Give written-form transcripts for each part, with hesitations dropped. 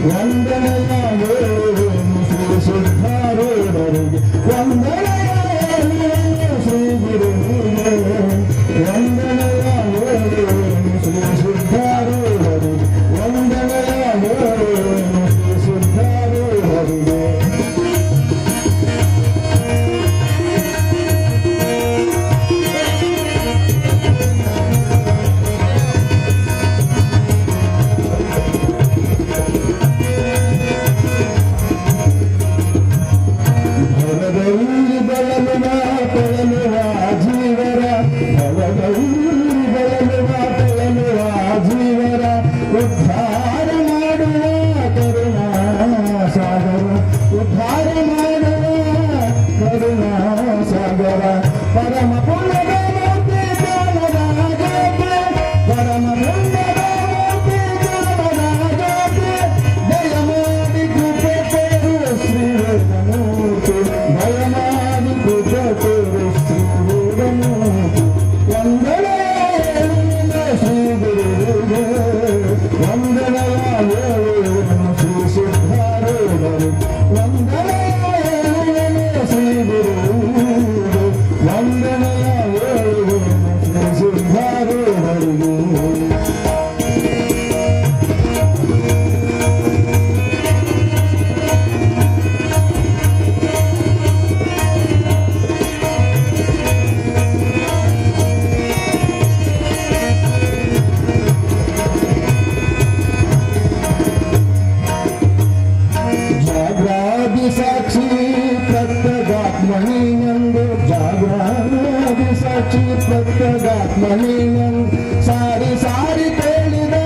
ವಂದನೆಯ ಶ್ರೀ ಸಿದ್ಧಾರೂಢರಿಗೆ ವಂದನೆಯ ಶ್ರೀ ಗುರುವಿಗೆ ವಂದನೆಯ ಶ್ರೀ ಸಿದ್ಧಾರೂಢರಿಗೆ ವಂದನೆಯ ಶ್ರೀ ಸಿದ್ಧಾರೂಢರಿಗೆ ಉದ್ಧಾರ ಮಾಡುವ ಕರುಣಾ ಸಾಗರ ಉದ್ಧಾರ ಮಾಡುವ ಕರುಣಾ ಸಾಗರ ಪರಮ ಪುಣ್ಯದ ಮೂರ್ತಿ ಜ್ಞಾನರಾಜಕ್ಕೆ ಪರಮ ಪುಣ್ಯದ ಮೂರ್ತಿ ಜ್ಞಾನರಾಜಕ್ಕೆ ದಯಮಾಡಿ ಕೃಪೆ ತೋರು ಶ್ರೀವೇದಮೂರ್ತಿ ದಯಮಾಡಿ ಕೃಪೆ ತೋರು ಶ್ರೀವೇದಮೂರ್ತಿ ವಂದನೆ ಶ್ರೀ ಗುರುವಿಗೆ ವಂದನೆಯ ಶ್ರೀ ಸಿದ್ಧಾರೂಢರು ವಂದನೆಯ ಶ್ರೀ ಗುರುವಿಗೆ ವಂದನೆಯ ಶ್ರೀ ಸಿದ್ಧಾರೂಢರಿಗೆ ಸಾಕ್ಷಿ ಪ್ರತ್ಯಗಾತ್ಮನಿಯಂದು ಜಾಗೃತಿ ಸಾಕ್ಷಿ ಪ್ರತ್ಯಗಾತ್ಮನಿಯಂದು ಸಾರಿ ಸಾರಿ ತೇಳಿದ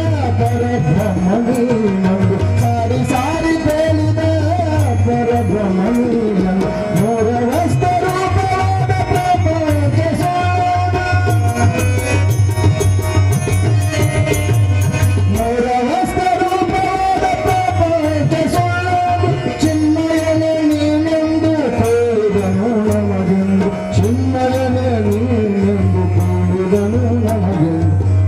ಪರಬ್ರಹ್ಮನಿಯಂದು ಸಾರಿ ಸಾರಿ ತೇಳಿದ ಪರಬ್ರಹ್ಮನಿಯಂದು ಮೂರವಸ್ತ ರೂಪವಾದ ಪ್ರಪಂಚ ಮೂರವಸ್ತ ರೂಪವಾದ ಪ್ರಪಂಚ ಚಿನ್ಮಯನೇ ನೀನೆಂದು ಕೂಡಿದನು ನಮಗೆ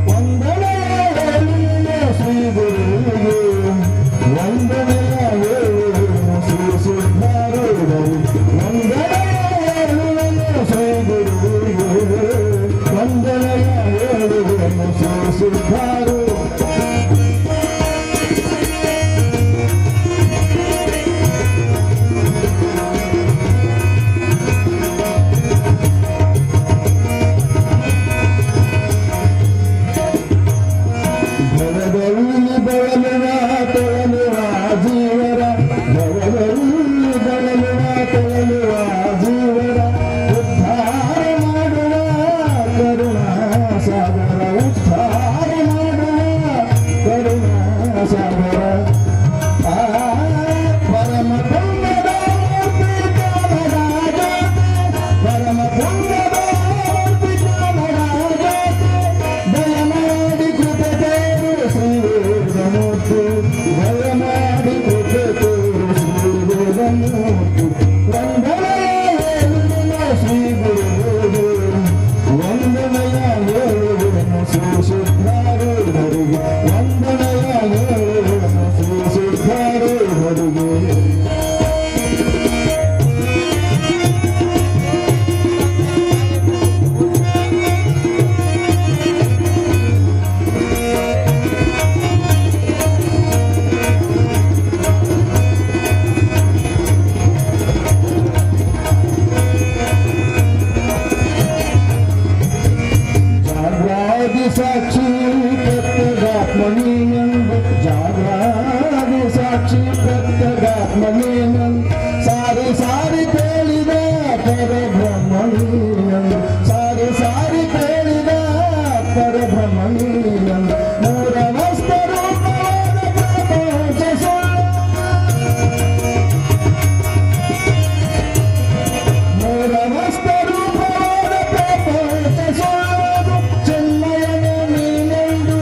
ವಂದನೆಯ ಶ್ರೀ ಗುರುವಿಗೆ ವಂದನೆಯ ಶ್ರೀ ಸಿದ್ಧಾರೂಢರು ವಂದನೆಯ ಶ್ರೀ ಗುರುವಿಗೆ ವಂದನೆಯ ಶ್ರೀ ಸಿದ್ಧಾರೂಢ ಸಾಕ್ಷಿ ಪ್ರತ್ಯಗಾತ್ಮನಿಯಂದು ಜಾಗೃತಿ ಸಾಕ್ಷಿ ಪ್ರತ್ಯಗಾತ್ಮನಿಯಂದು ಸಾರಿ ಸಾರಿ ತೇಳಿದ ಪರಬ್ರಹ್ಮನಿಯಂದು ಸಾರಿ ಸಾರಿ ತೇಳಿದ ಪರಬ್ರಹ್ಮನಿಯಂದು ಮೂರವಸ್ತ ರೂಪವಾದ ಪ್ರಪಂಚ ಮೂರವಸ್ತ ರೂಪವಾದ ಪ್ರಪಂಚ ಚಿನ್ಮಯನೇ ನೀನೆಂದು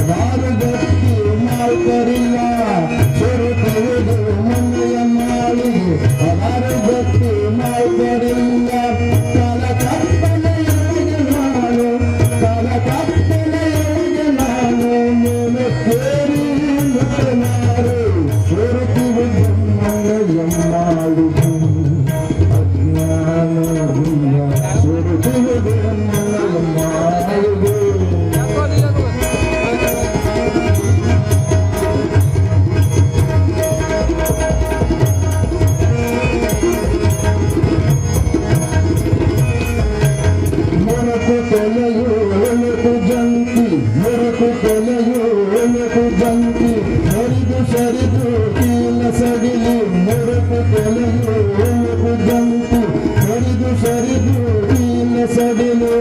ಹಲವಾರು ಗಟ್ಟಿ ಮಾಲ್ಕರಿಲ್ಲ ಸುರುತ್ತಿರುವುದು ಮನೆಯ ಮಾಳಿಗೆ ಹಲವಾರು ಗಟ್ಟಿ ಮಾಲ್ಕರಿಲ್ಲ ಕಾಲ ಕಪ್ಪನೆಯೊಳಗೆ ನಾನು ಕಾಲ ಕಪ್ಪನೆಯೊಳಗೆ ನಾನು ನೀನು ಕೇರಿ ಮುಟ್ಟನಾರು ಸುರುತ್ತಿರುವುದು ಮನೆಯ ಮಾಳಿಗೆ ಅಜ್ಞಾನದಿಂದ ಸುರುತ್ತಿರುವುದು ಮನೆಯ ಮಾಳಿಗೆ ಮುರುಕು ಕೊಲೆಯು ಒಳಕು ಜಂತಿ ಮುರುಕು ಕೊಲೆಯು ಒಳಕು ಜಂತಿ ಹರಿದು ಸರಿದು ಕೀಲ ಸಡಿಲಿ ಮುರುಕು ಕೊಲೆಯು ಒಳಕು ಜಂತಿ ಹರಿದು ಸರಿದು ಕೀಲ ಸಡಿಲು